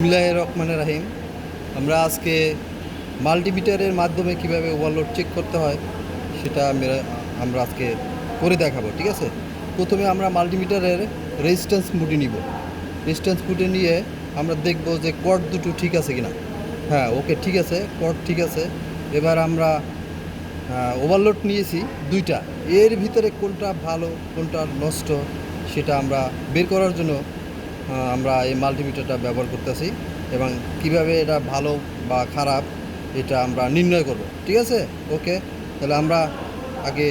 বিসমিল্লাহির রহমানির রহিম। আমরা আজকে মাল্টিমিটারের মাধ্যমে কিভাবে ওভারলোড চেক করতে হয় সেটা আমরা আজকে করে দেখাবো। ঠিক আছে, প্রথমে আমরা মাল্টিমিটারের রেজিস্ট্যান্স মুটি নিব। রেজিস্ট্যান্স মুটি নিয়ে আমরা দেখব যে কর্ড দুটো ঠিক আছে কিনা। হ্যাঁ, ওকে, ঠিক আছে, কর্ড ঠিক আছে। এবার আমরা ওভারলোড নিয়েছি দুইটা, এর ভিতরে কোনটা ভালো কোনটা নষ্ট সেটা আমরা বের করার জন্য আমরা এই মাল্টিমিটারটা ব্যবহার করতেছি এবং কিভাবে এটা ভালো বা খারাপ এটা আমরা নির্ণয় করব। ঠিক আছে, ওকে, তাহলে আমরা আগে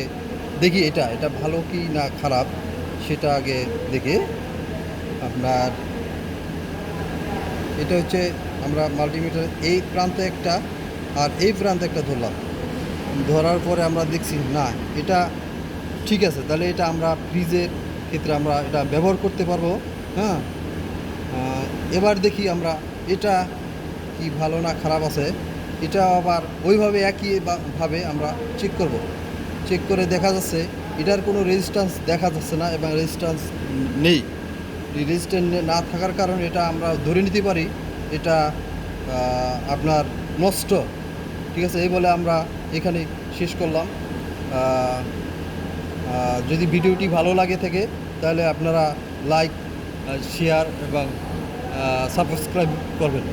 দেখি এটা এটা ভালো কি না খারাপ সেটা আগে দেখি। আপনার এটা হচ্ছে আমরা মাল্টিমিটার এই প্রান্তে একটা আর এই প্রান্তে একটা ধরলাম। ধরার পরে আমরা দেখছি না এটা ঠিক আছে, তাহলে এটা আমরা ফ্রিজের ক্ষেত্রে আমরা এটা ব্যবহার করতে পারবো। হ্যাঁ, এবার দেখি আমরা এটা কি ভালো না খারাপ আছে, এটা আবার ওইভাবে একইভাবে আমরা চেক করব। চেক করে দেখা যাচ্ছে এটার কোনো রেজিস্ট্যান্স দেখা যাচ্ছে না এবং রেজিস্ট্যান্স নেই। রেজিস্ট্যান্স না থাকার কারণে এটা আমরা ধরে নিতে পারি এটা আপনার নষ্ট। ঠিক আছে, এই বলে আমরা এখানে শেষ করলাম। যদি ভিডিওটি ভালো লাগে থাকে তাহলে আপনারা লাইক, শেয়ার এবং সাবস্ক্রাইব করবেন।